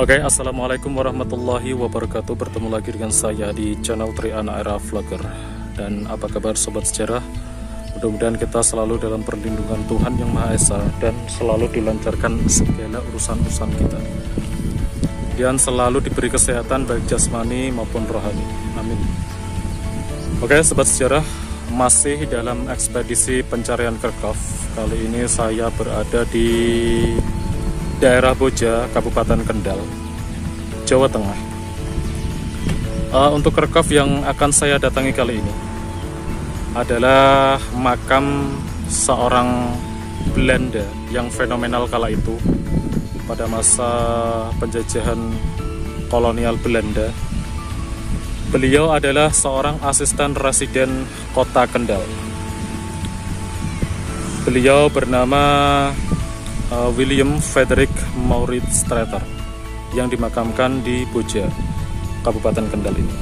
Oke, assalamualaikum warahmatullahi wabarakatuh. Bertemu lagi dengan saya di channel Triana Era Vlogger. Dan apa kabar sobat sejarah? Mudah-mudahan kita selalu dalam perlindungan Tuhan Yang Maha Esa dan selalu dilancarkan segala urusan-urusan kita, dan selalu diberi kesehatan baik jasmani maupun rohani. Amin. Oke sobat sejarah, masih dalam ekspedisi pencarian Kerkhoff. Kali ini saya berada di daerah Boja, Kabupaten Kendal, Jawa Tengah. Untuk Kerkhoff yang akan saya datangi kali ini adalah makam seorang Belanda yang fenomenal kala itu pada masa penjajahan kolonial Belanda. Beliau adalah seorang asisten residen kota Kendal. Beliau bernama William Frederick Maurits Strater yang dimakamkan di Boja, Kabupaten Kendal ini.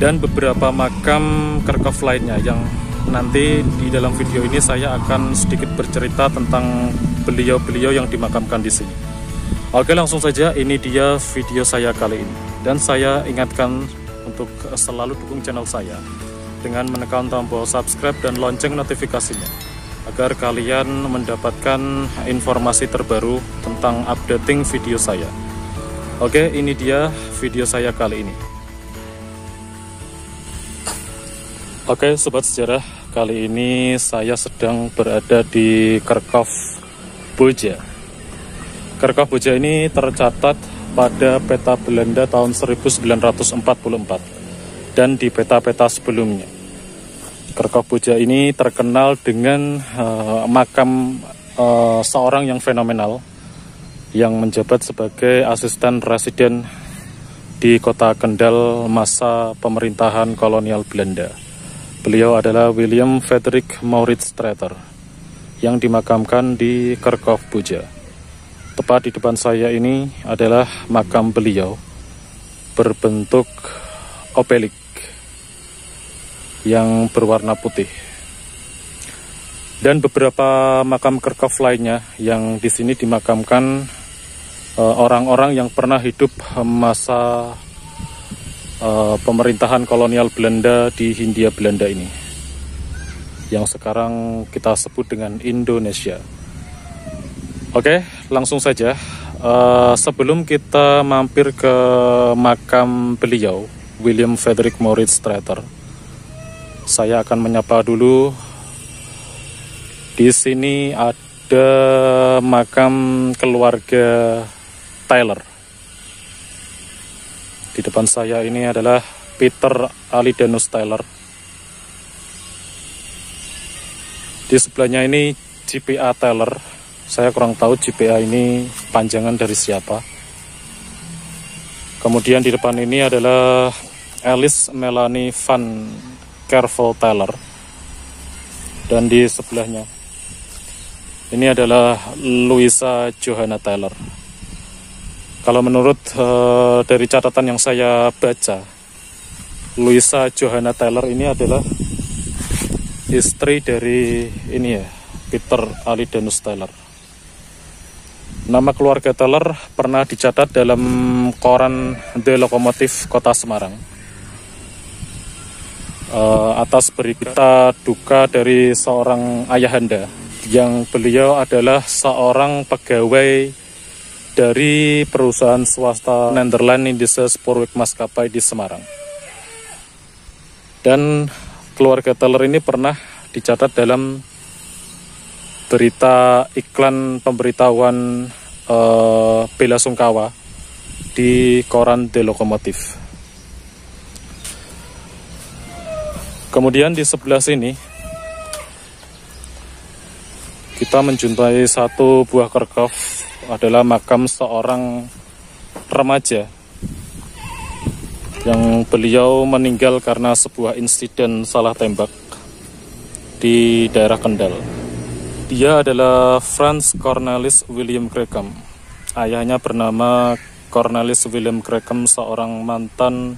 Dan beberapa makam Kerkhoff lainnya yang nanti di dalam video ini saya akan sedikit bercerita tentang beliau-beliau yang dimakamkan di sini. Oke, langsung saja, ini dia video saya kali ini. Dan saya ingatkan untuk selalu dukung channel saya dengan menekan tombol subscribe dan lonceng notifikasinya, agar kalian mendapatkan informasi terbaru tentang updating video saya. Oke, ini dia video saya kali ini. Oke sobat sejarah, kali ini saya sedang berada di Kerkhoff Boja. Kerkhoff Boja ini tercatat pada peta Belanda tahun 1944 dan di peta-peta sebelumnya. Kerkhoff Boja ini terkenal dengan makam seorang yang fenomenal yang menjabat sebagai asisten residen di kota Kendal masa pemerintahan kolonial Belanda. Beliau adalah William Frederick Maurits Strater yang dimakamkan di Kerkhoff Boja. Tepat di depan saya ini adalah makam beliau berbentuk obelik yang berwarna putih. Dan beberapa makam Kerkhoff lainnya yang di sini dimakamkan orang-orang yang pernah hidup masa pemerintahan kolonial Belanda di Hindia Belanda ini, yang sekarang kita sebut dengan Indonesia. Oke, langsung saja. Sebelum kita mampir ke makam beliau, William Frederick Maurits Strater, saya akan menyapa dulu. Di sini ada makam keluarga Tyler. Di depan saya ini adalah Peter Alidanus Tyler. Di sebelahnya ini JPA Tyler. Saya kurang tahu JPA ini panjangan dari siapa. Kemudian di depan ini adalah Alice Melanie Van Kervel Tyler. Dan di sebelahnya ini adalah Louisa Johanna Tyler. Kalau menurut dari catatan yang saya baca, Louisa Johanna Tyler ini adalah istri dari Peter Alidanus Tyler. Nama keluarga Tyler pernah dicatat dalam koran The Lokomotif Kota Semarang atas berita duka dari seorang ayahanda yang beliau adalah seorang pegawai dari perusahaan swasta Nederland Indische Spoorweg Maskapai di Semarang. Dan keluarga Tyler ini pernah dicatat dalam berita iklan pemberitahuan bela sungkawa di koran The Lokomotif. Kemudian di sebelah sini kita menjumpai satu buah Kerkhoff, adalah makam seorang remaja yang beliau meninggal karena sebuah insiden salah tembak di daerah Kendal. Dia adalah Franz Cornelis William Graham. Ayahnya bernama Cornelis William Graham, seorang mantan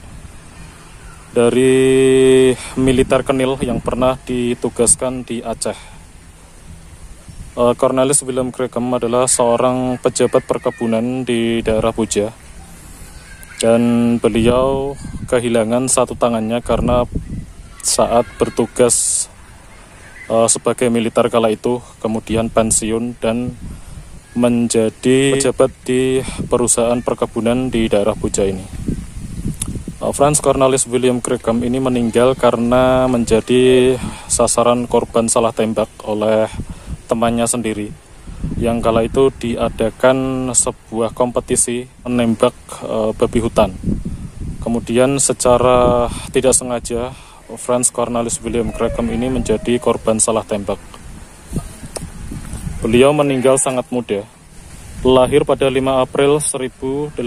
dari militer Kenil yang pernah ditugaskan di Aceh. Cornelis William Creggham adalah seorang pejabat perkebunan di daerah Boja, dan beliau kehilangan satu tangannya karena saat bertugas sebagai militer kala itu, kemudian pensiun dan menjadi pejabat di perusahaan perkebunan di daerah Boja ini. Franz Cornelis William Creggham ini meninggal karena menjadi sasaran korban salah tembak oleh temannya sendiri, yang kala itu diadakan sebuah kompetisi menembak babi hutan. Kemudian secara tidak sengaja Franz Cornelis William Creggham ini menjadi korban salah tembak. Beliau meninggal sangat muda, lahir pada 5 April 1889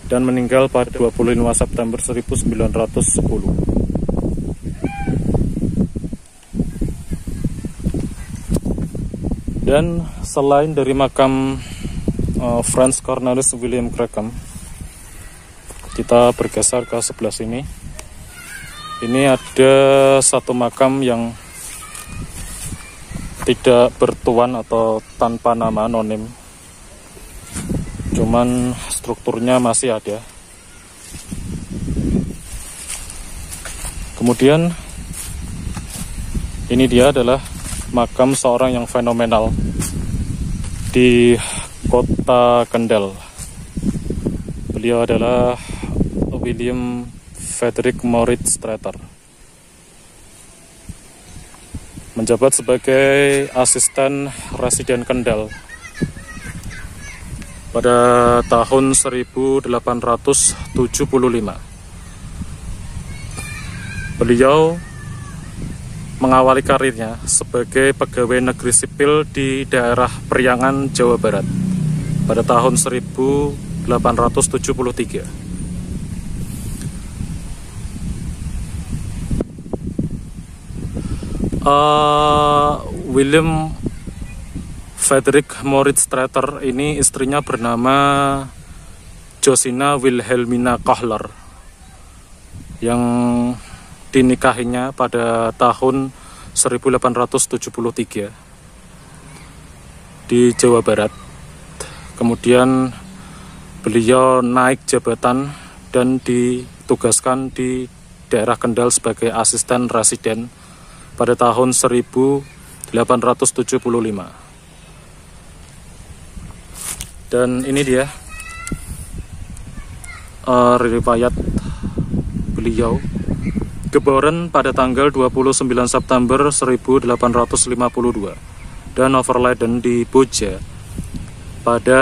dan meninggal pada 25 September 1910. Dan selain dari makam Franz Cornelis William Creggham, kita bergeser ke sebelah sini. Ini ada satu makam yang tidak bertuan atau tanpa nama, anonim, cuman strukturnya masih ada. Kemudian ini dia adalah makam seorang yang fenomenal di kota Kendal. Beliau adalah William Frederick Maurits Strater, menjabat sebagai asisten residen Kendal pada tahun 1875. Beliau mengawali karirnya sebagai pegawai negeri sipil di daerah Priangan, Jawa Barat pada tahun 1873. William Frederick Maurits Strater ini istrinya bernama Josina Wilhelmina Kohler, yang dinikahinya pada tahun 1873 di Jawa Barat. Kemudian beliau naik jabatan dan ditugaskan di daerah Kendal sebagai asisten residen pada tahun 1875. Dan ini dia riwayat beliau. Geboren pada tanggal 29 September 1852 dan overladen di Boja pada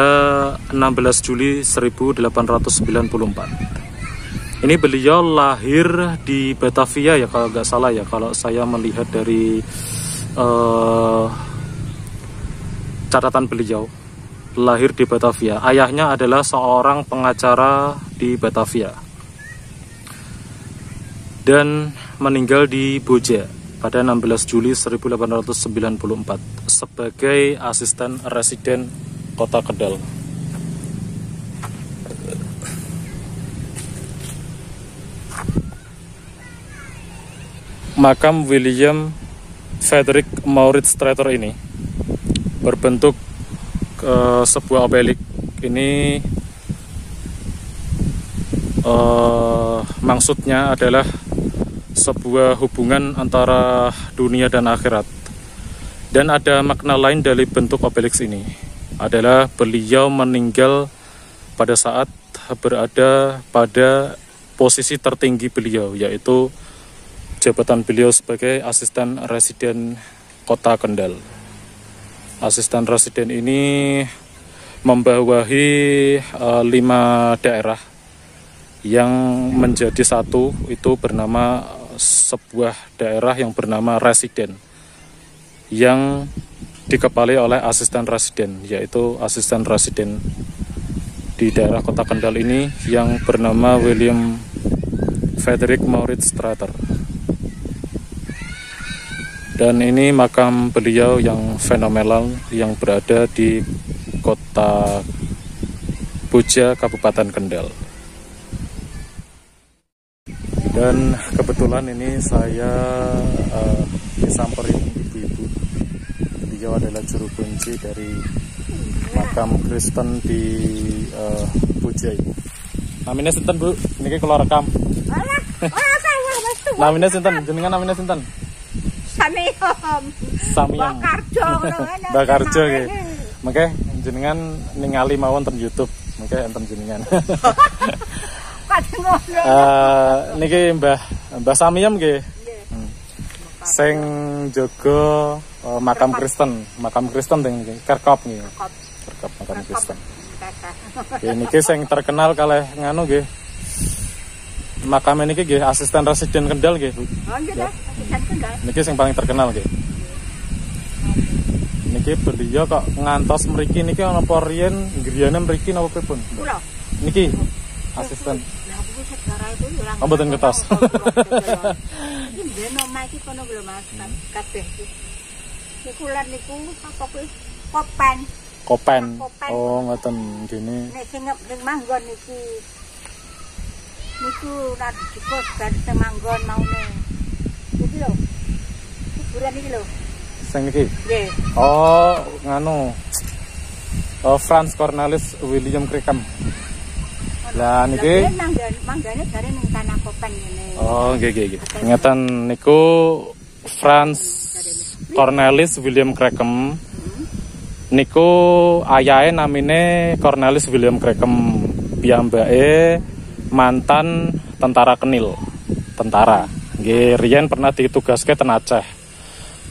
16 Juli 1894. Ini beliau lahir di Batavia ya kalau nggak salah ya, kalau saya melihat dari catatan beliau. Lahir di Batavia. Ayahnya adalah seorang pengacara di Batavia dan meninggal di Boja pada 16 Juli 1894 sebagai asisten residen kota Kendal. Makam William Frederick Maurits Strater ini berbentuk sebuah obelik. Ini maksudnya adalah sebuah hubungan antara dunia dan akhirat. Dan ada makna lain dari bentuk obeliks ini, adalah beliau meninggal pada saat berada pada posisi tertinggi beliau, yaitu jabatan beliau sebagai asisten residen kota Kendal. Asisten residen ini membawahi 5 daerah yang menjadi satu, itu bernama sebuah daerah yang bernama residen, yang dikepalai oleh asisten residen, yaitu asisten residen di daerah kota Kendal ini yang bernama William Frederick Maurits Strater. Dan ini makam beliau yang fenomenal yang berada di kota Boja, Kabupaten Kendal. Dan kebetulan ini saya disamperin ibu beliau adalah juru kunci dari makam Kristen di Pujai. Namanya sinten Bu? Niki kula rekam. Namanya sinten? Jenengan namanya sinten? Samiyam. Bakarjo nggih. Mengke jenengan ningali mawon ten YouTube. Mengke enten jenengan. Niki Mbah Samiyam nggih. Sing jaga makam Kristen teng niki, Kerkop nggih. Kerkop makam Kristen. Nggih niki sing terkenal kalih nganu nggih. Makam niki nggih asisten residen Kendal nggih, Bu. Oh nggih, asisten Kendal. Niki sing paling terkenal nggih. Niki beliau kok ngantos mriki niki ana apa riyen griyane mriki napa pripun? Kula. Niki asisten. Lah aku sejarah itu ya. Oh mboten kertas. Iki nggih omah iki kono lho Mas, kabeh iki. Niku lan niku apa kuwi? Kopen. Oh ngoten gini. Nek sing ning manggon iki niku nak dikos kan sing manggon maune. Iki lho. Kuburan iki lho. Sing iki? Nggih. Oh, nganu. Oh, Franz Cornelis William Crackham. Lah niki manggane jare ning tanah Kopen ngene. Oh, nggih. Ngeten niku Franz Cornelis William Crackham. Niku ayahe namine Cornelis William Crackham. Piyambake mantan tentara Kenil. Tentara. Nggih, riyen pernah ditugaske ten Aceh.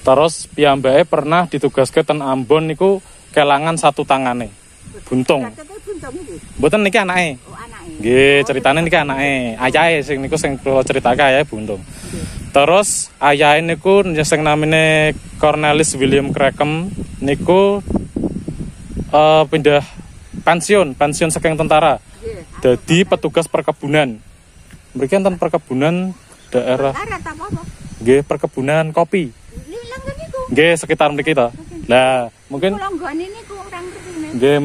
Terus piyambake pernah ditugaske ten Ambon niku kelangan satu tangane. Buntung. Mboten niki anake. Oh, anake. Nggih, ceritane niki anake. Ayahe sing niku sing kula critake ayahe Buntung. Terus ayahe niku sing namine Cornelis William Crackham niku pindah pensiun saking tentara. Dadi petugas perkebunan. Mriki enten perkebunan daerah. Nggih, perkebunan kopi. Nggih, sekitar mriki to. Lah, mungkin nggih,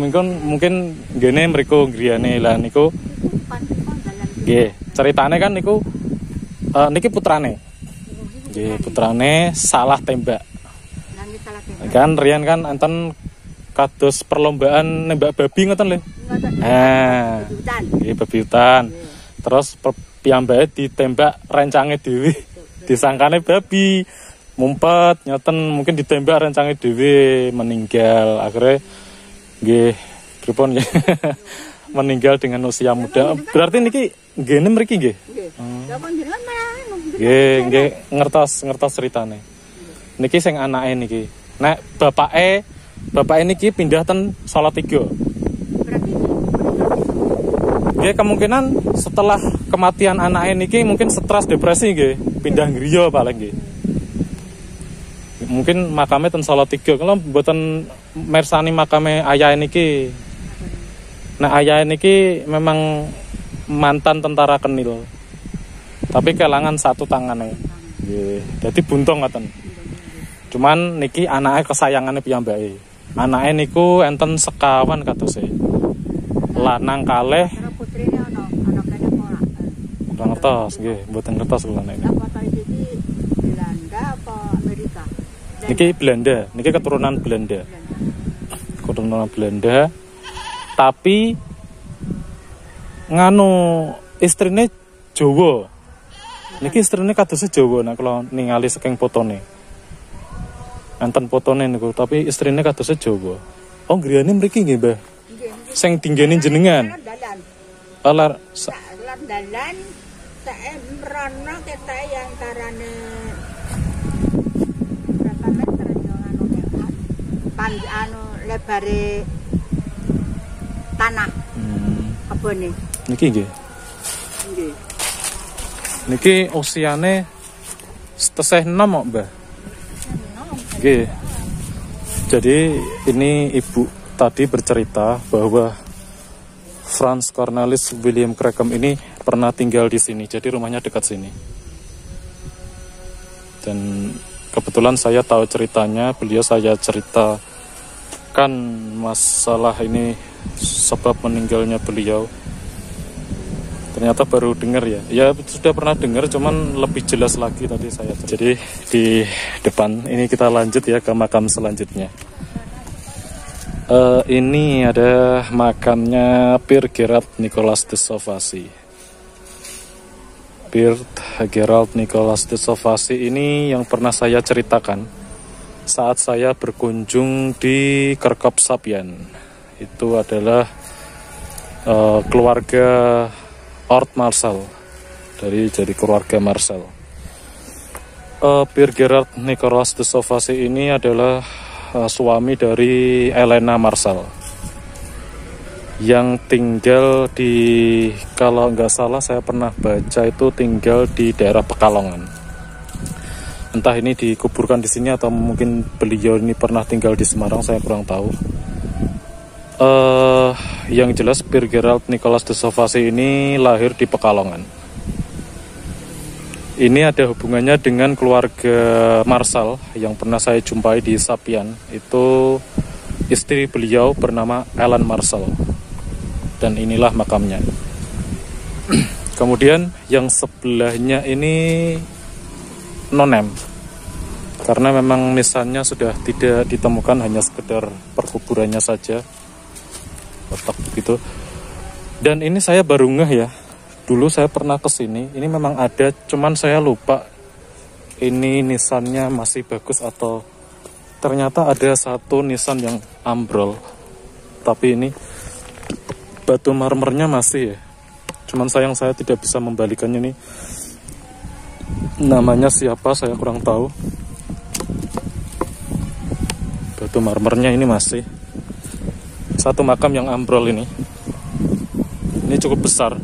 mungkin ngene mriku griyane. Lah niku nggih, ceritane kan niku niki putrane. Nggih, putrane salah tembak. Kan riyen kan enten kados perlombaan nembak babi ngoten lho. Nah, nggih babi hutan. Terus piyambake ditembak rencange dhewe. Disangkane babi. Mumpet nyoten mungkin ditembak rencange dhewe meninggal. Akhirnya nggih pripun ya. Meninggal dengan usia muda. Berarti niki ngene mriki nggih. Nggih, ngertos ceritane. Niki sing anake niki. Nek bapake niki pindah ten Salatiga. Nggih, kemungkinan setelah kematian anake niki mungkin stres depresi nggih, pindah griya paling nggih. Mungkin makame ten Salatiga, kalau mboten mirsani makame ayahe niki. Nah, ayahe niki memang mantan tentara Kenil. Tapi kelangan satu tangane. Nggih, dadi buntung ngoten. Cuman niki anake kesayangane piyambake. Anake niku enten sekawan katose. Lanang kalih. Putrine ana kene ora. Ora ngertos nggih, mboten ngertos kula nek. Belanda apa Amerika? Niki Belanda, niki keturunan Belanda. Keturunan Belanda. Tapi nganu istrine Jawa. Niki istrine kadose Jawa nek kula ningali saking fotone. Enten fotone niku, tapi istrine kadose Jawa. Oh, griyane mriki nggih, Mbah. Sing tinggene jenengan. Alar dalan saemrono ketae antarane berapa meter yo anu lebare tanah. Kebone. Niki nggih. Nggih. Niki usiane tesih 6 kok, Mbah. Nggih. Jadi ini ibu tadi bercerita bahwa Franz Cornelis William Crackham ini pernah tinggal di sini. Jadi rumahnya dekat sini. Dan kebetulan saya tahu ceritanya, beliau saya ceritakan masalah ini sebab meninggalnya beliau. Ternyata baru dengar ya. Ya sudah pernah dengar, cuman lebih jelas lagi tadi saya. Jadi di depan ini kita lanjut ya ke makam selanjutnya. Ini ada makamnya Pier Gerard Nicolas de Sauvage. Pier Gerard Nicolas de Sauvage ini yang pernah saya ceritakan saat saya berkunjung di Kerkop Sapian. Itu adalah keluarga Ord Marcel, dari keluarga Marcel. Pier Gerard Nicolas de Sauvage ini adalah suami dari Elena Marcel yang tinggal di, kalau nggak salah saya pernah baca itu tinggal di daerah Pekalongan. Entah ini dikuburkan di sini atau mungkin beliau ini pernah tinggal di Semarang, saya kurang tahu. Yang jelas Pier Gerard Nicolas de Sauvage ini lahir di Pekalongan. Ini ada hubungannya dengan keluarga Marcel yang pernah saya jumpai di Sapian. Itu istri beliau bernama Ellen Marcel. Dan inilah makamnya. Kemudian yang sebelahnya ini nonem. Karena memang nisannya sudah tidak ditemukan, hanya sekedar perkuburannya saja. Letak begitu. Dan ini saya baru ngeh ya. Dulu saya pernah kesini, ini memang ada, cuman saya lupa ini nisannya masih bagus atau ternyata ada satu nisan yang ambrol. Tapi ini batu marmernya masih ya. Cuman sayang saya tidak bisa membalikannya nih. Namanya siapa saya kurang tahu. Batu marmernya ini masih. Satu makam yang ambrol ini. Ini cukup besar.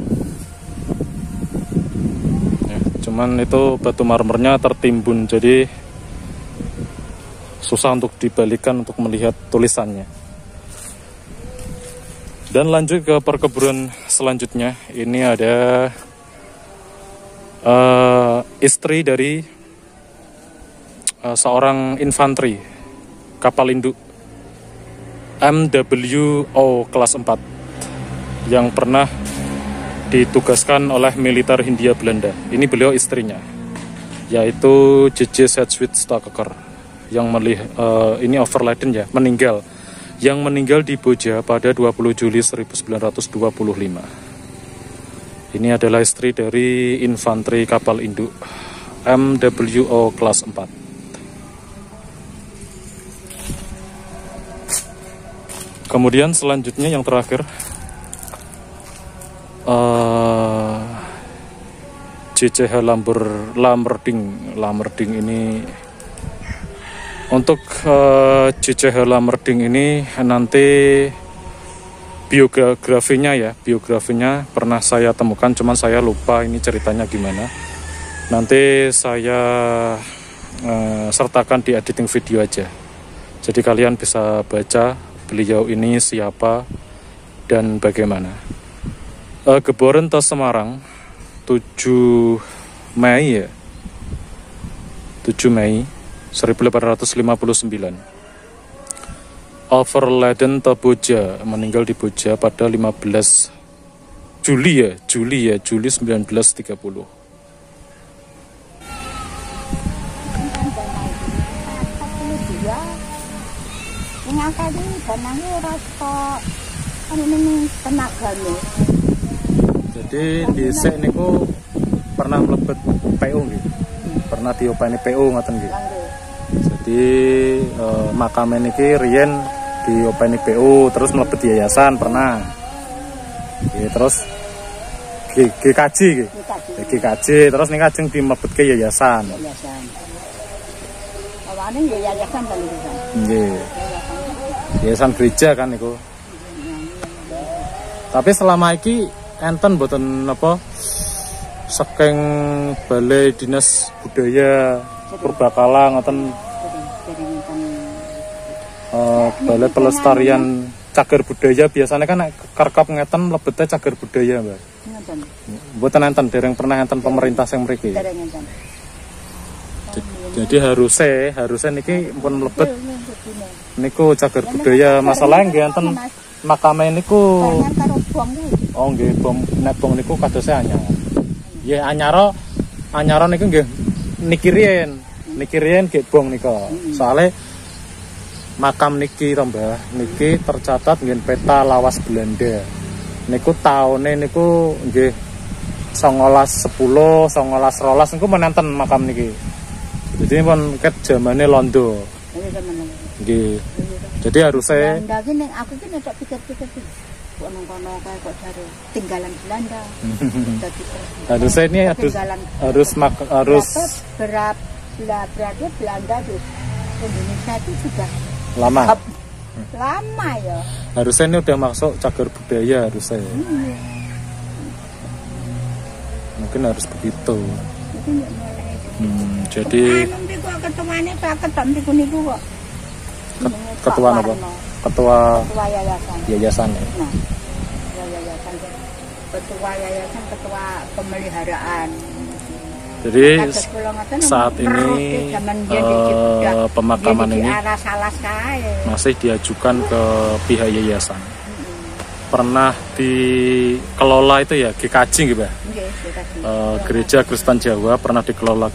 Cuman itu batu marmernya tertimbun, jadi susah untuk dibalikan untuk melihat tulisannya. Dan lanjut ke perkebunan selanjutnya. Ini ada istri dari seorang infanteri kapal induk MWO kelas 4 yang pernah ditugaskan oleh militer Hindia Belanda. Ini beliau istrinya, yaitu J.J. Sedgwick Staker, yang ini overladen ya, meninggal. Yang meninggal di Boja pada 20 Juli 1925. Ini adalah istri dari infanteri kapal induk MWO kelas 4. Kemudian selanjutnya yang terakhir, JCH Lamerding ini. Untuk JCH Lamerding ini nanti biografinya pernah saya temukan, cuman saya lupa ini ceritanya gimana. Nanti saya sertakan di editing video aja, jadi kalian bisa baca beliau ini siapa dan bagaimana. Geboren ke Semarang 7 Mei 1859. Overladen ke Boja, meninggal di Boja pada 15 Juli 1930. Jadi di sek niku pernah mlebet PU nggih. Pernah diopeni PU ngoten nggih. Jadi makam niki riyen diopeni PU terus mlebet yayasan pernah. Nggih, terus GKJ nggih. GKJ terus ning ajeng dimlebetke yayasan. Awalnya yayasan kan niku. Nggih. Yayasan gereja kan niku. Tapi selama iki enten mboten apa saking Balai Dinas Budaya Purbakala ngoten Balai Pelestarian Cagar Budaya biasanya kan kerkap ngeten mlebete cagar budaya, Mbak. Mboten enten, dereng pernah enten pemerintah sing mriki. Jadi harusnya niki pun mlebet niku cagar budaya. Masalah nggih enten makame niku Oh nggih, bom nebong niku kadose anyar. Nggih anyara niku nggih niki riyen nggih bong nika. Soale makam niki to Mbah, niki tercatat nggih peta lawas Belanda. Niku taune niku nggih 1910, 1912 niku menenten makam niki. Jadi pun ket zamane Londo. Nggih. Jadi harusnya Belanda ki ning aku ki nek pikir-pikir kok nang kono kae kok jare tinggalan Belanda. harusnya ini harus berarti Belanda di Indonesia itu sudah lama ya. Harusnya ini udah masuk cagar budaya harusnya. Mungkin harus begitu. Jadi ketua apa? Ketua yayasan ya. Nah, yayasan ketua yayasan, ketua pemeliharaan. Jadi saat ini pemakaman ini masih diajukan ke pihak yayasan. Pernah dikelola itu ya GKJ gitu ya. Gereja Kristen Jawa pernah dikelola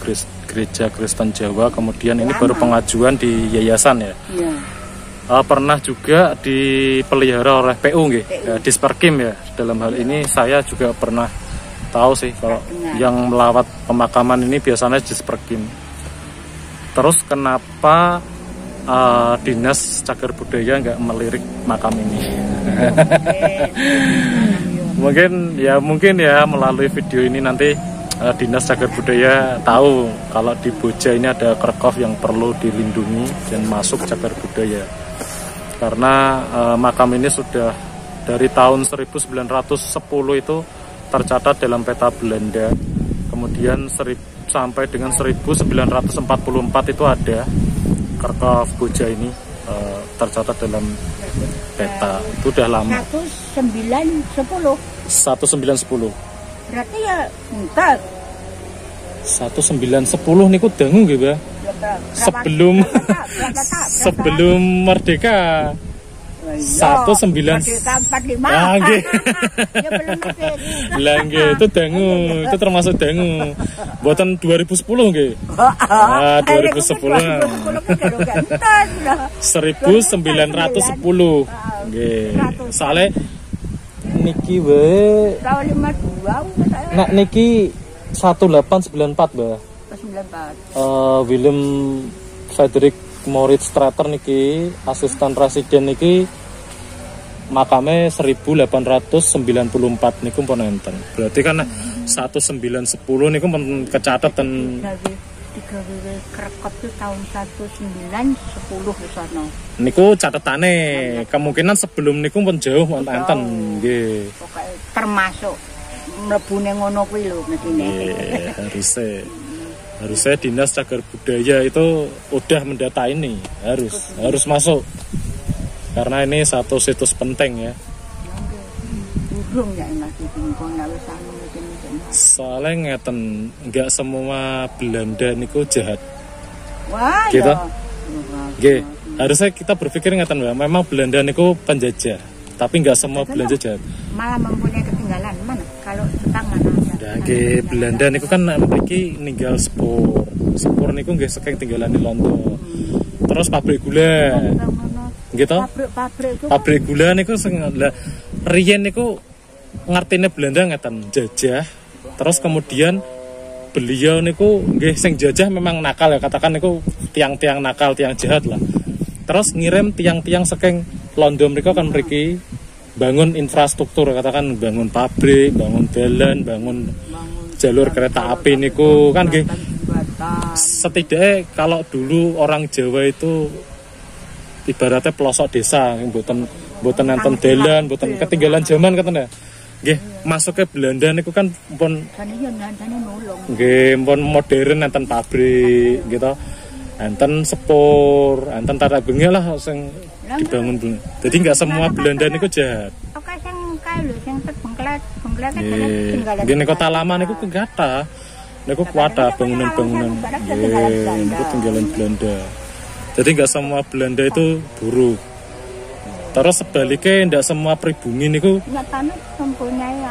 Gereja Kristen Jawa, kemudian ini baru pengajuan di yayasan ya. Pernah juga dipelihara oleh PU gitu, ya, Disperkim ya. Dalam hal ini saya juga pernah tahu sih kalau yang melawat pemakaman ini biasanya Disperkim. Terus kenapa Dinas Cagar Budaya nggak melirik makam ini? mungkin ya melalui video ini nanti Dinas Cagar Budaya tahu kalau di Boja ini ada kerkop yang perlu dilindungi dan masuk cagar budaya. Karena makam ini sudah dari tahun 1910 itu tercatat dalam peta Belanda. Kemudian sampai dengan 1944 itu ada kerkop Boja ini tercatat dalam peta. Itu udah lama. 1910. Berarti ya entar 1910 niku dangu nggih, Mbah. Sebelum merdeka. 1945. Ah nggih. Ya belum merdeka. Lah nggih, itu dangu, itu termasuk dangu. Buatan 2010 nggih. 2010. 1910. Nggih. Soale niki wae tahun 52 nek niki 1894 Mbah. 94. Willem Frederik Moritz Strater niki asisten presiden niki makame 1894 niku pun enten. Berarti kan 1910 niku pun kecatet ten Kerkop itu tahun 1910 di sana. Niku catetane kemungkinan sebelum niku pun jauh enten nggih. Termasuk mlebune ngono kuwi lho mestine. Harusnya Dinas Cagar Budaya itu udah mendata ini, harus masuk. Karena ini satu situs penting ya. Soalnya ngeten, nggak semua Belanda niku jahat. Wah, gitu. Ya. Harusnya kita berpikir ngeten, memang Belanda niku penjajah, tapi nggak semua Belanda jahat. Malah mempunyai ketinggalan mana? Kalau Jepang mana? Belanda niku kan mriki ninggal sepur niku nggih saking tinggalan di Londo. Terus pabrik gula. Gitu. Pabrik gula niku sing riyen niku ngertine Belanda ngeten, jajah. Terus kemudian beliau niku nggih sing jajah memang nakal ya, katakan niku tiang-tiang nakal, tiang jahat lah. Terus ngirim tiang-tiang saking Londo mriku kan mriki bangun infrastruktur, katakan bangun pabrik, bangun jalan, bangun jalur kereta api niku kan nggih. Setidaknya kalau dulu orang Jawa itu ibaratnya pelosok desa, mboten enten dalan, mboten ketinggalan zaman katanya. Nggih, masuk ke Belanda niku kan pun nggih pun modern, enten pabrik gitu. Enten sepur, enten tata bengi lah sing dibangun dulu. Jadi nggak semua Belanda niku jahat. Oke, sing kae lho sing bengklet kan tinggalan. Nggih, kota lama niku kegata. Niku kuwata bangunan-bangunan. Nggih, niku tinggalan Belanda. Jadi nggak semua Belanda itu buruk. Terus sebaliknya tidak semua pribumi niku nyatanya mempunyai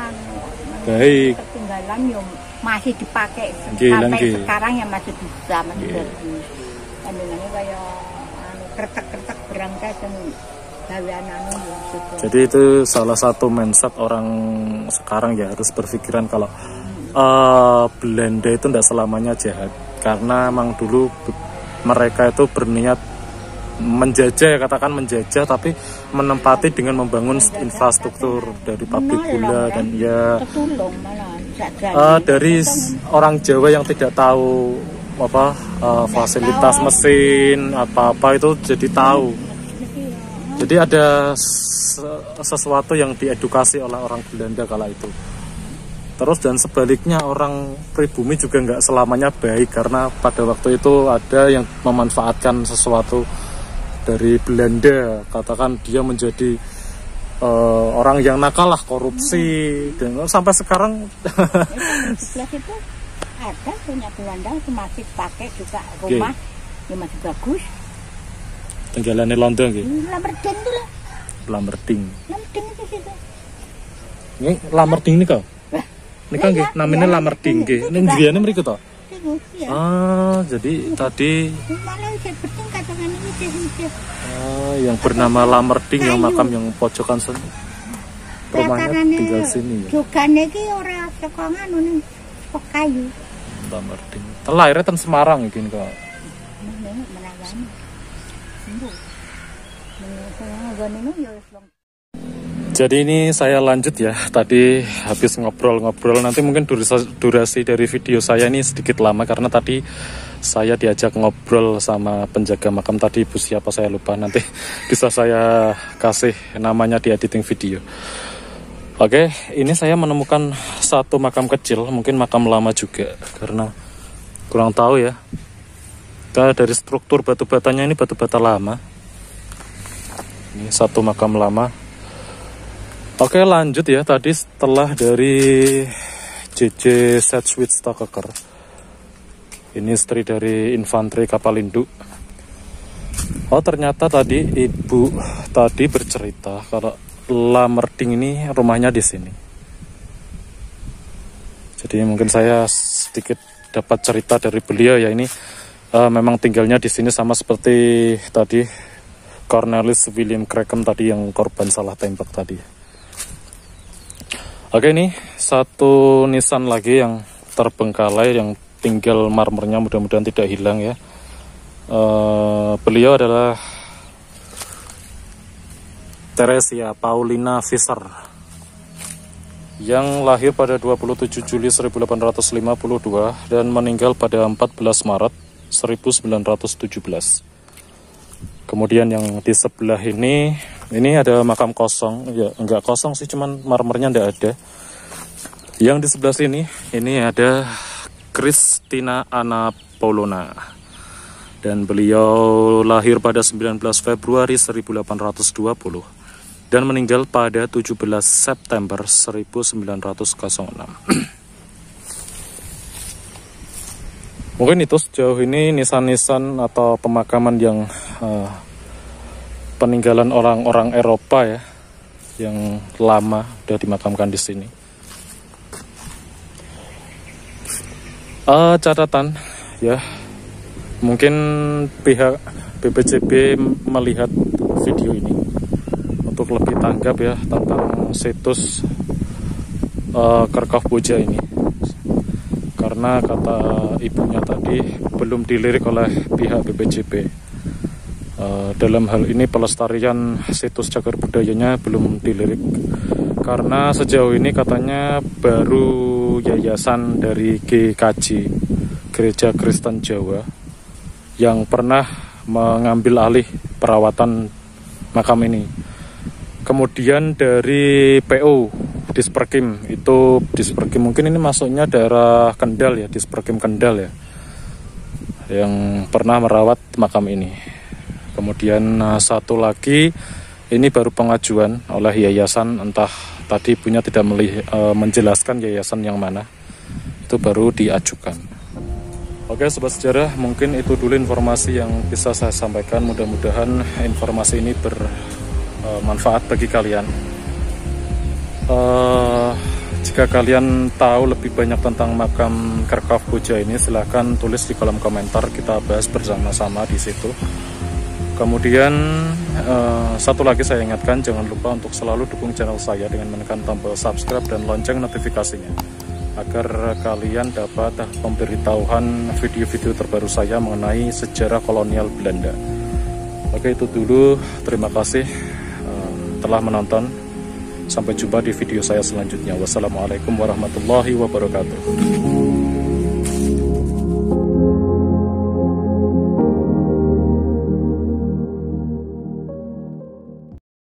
baik. ketinggalan yang masih dipakai Nggih, sampai nggih. sekarang ya masih bisa masih Nggih. bagus. Kandungannya kayak kretek-kretek berangkai dan gawean anu ya gitu. Jadi itu salah satu mindset orang sekarang ya, harus berpikiran kalau Belanda itu tidak selamanya jahat, karena memang dulu mereka itu berniat menjajah, katakan menjajah, tapi menempati dengan membangun infrastruktur dari pabrik gula dan ya ketulung malah dari orang Jawa yang tidak tahu apa fasilitas mesin apa itu jadi tahu. Jadi ada sesuatu yang diedukasi oleh orang Belanda kala itu. Terus dan sebaliknya orang pribumi juga nggak selamanya baik, karena pada waktu itu ada yang memanfaatkan sesuatu dari Belanda, katakan dia menjadi orang yang nakal lah, korupsi, dan sampai sekarang sebelah itu ada punya Belanda masih pakai juga rumah yang masih bagus. Tinggalannya London gitu. Lamerding itu lah. Lamerding. Lamerding itu situ. Ini Lamerding nih kau? Ini kan iya, namanya iya, Lamerding itu gitu. Ini juga. dia mereka toh. Itu, ya. Jadi tadi Malah saya penting katakan itu. yang bernama Lamerding, yang makam yang pojokan rumahnya tinggal sini ya. Juga nih orang sekongan nih, kok kayu. Lamerding. Lahirnya ten Semarang iki kok. Jadi ini saya lanjut ya, tadi habis ngobrol-ngobrol, nanti mungkin durasi dari video saya ini sedikit lama karena tadi saya diajak ngobrol sama penjaga makam tadi, ibu siapa saya lupa, nanti bisa saya kasih namanya di editing video. Oke, ini saya menemukan satu makam kecil, mungkin makam lama juga, karena kurang tahu ya. Nah, dari struktur batu batanya ini batu bata lama. Ini satu makam lama. Oke, lanjut ya. Tadi setelah dari JJ Sedgwick-Stakeker, ini istri dari infanteri kapal induk. Oh, ternyata tadi ibu tadi bercerita kalau Lamerding ini rumahnya di sini. Jadi mungkin saya sedikit dapat cerita dari beliau ya, ini memang tinggalnya di sini sama seperti tadi Cornelis William Crackham tadi yang korban salah tembak tadi. Oke, ini satu nisan lagi yang terbengkalai, yang tinggal marmernya, mudah-mudahan tidak hilang ya. Beliau adalah Teresia Paulina Visser yang lahir pada 27 Juli 1852 dan meninggal pada 14 Maret 1917. Kemudian yang di sebelah ini ada makam kosong, ya enggak kosong sih, cuman marmernya enggak ada. Yang di sebelah sini ini ada Christina Anna Paulona, dan beliau lahir pada 19 Februari 1820 dan meninggal pada 17 September 1906. Mungkin itu sejauh ini nisan-nisan atau pemakaman yang peninggalan orang-orang Eropa ya, yang lama udah dimakamkan di sini. Catatan ya, mungkin pihak BPJB melihat video ini untuk lebih tanggap ya tentang situs Kerkhoffboja ini, karena kata ibunya tadi belum dilirik oleh pihak BPJB. Dalam hal ini pelestarian situs cagar budayanya belum dilirik, karena sejauh ini katanya baru yayasan dari GKJ, Gereja Kristen Jawa, yang pernah mengambil alih perawatan makam ini. Kemudian dari PO Disperkim, itu Disperkim mungkin ini masuknya daerah Kendal ya, Disperkim Kendal ya, yang pernah merawat makam ini. Kemudian satu lagi ini baru pengajuan oleh yayasan, entah tadi punya tidak menjelaskan yayasan yang mana, itu baru diajukan. Oke sobat sejarah, mungkin itu dulu informasi yang bisa saya sampaikan. Mudah-mudahan informasi ini manfaat bagi kalian. Jika kalian tahu lebih banyak tentang makam Kerkavboja ini, silahkan tulis di kolom komentar, kita bahas bersama-sama di situ. Kemudian satu lagi saya ingatkan, jangan lupa untuk selalu dukung channel saya dengan menekan tombol subscribe dan lonceng notifikasinya, agar kalian dapat pemberitahuan video-video terbaru saya mengenai sejarah kolonial Belanda. Oke, itu dulu. Terima kasih telah menonton. Sampai jumpa di video saya selanjutnya. Wassalamualaikum warahmatullahi wabarakatuh.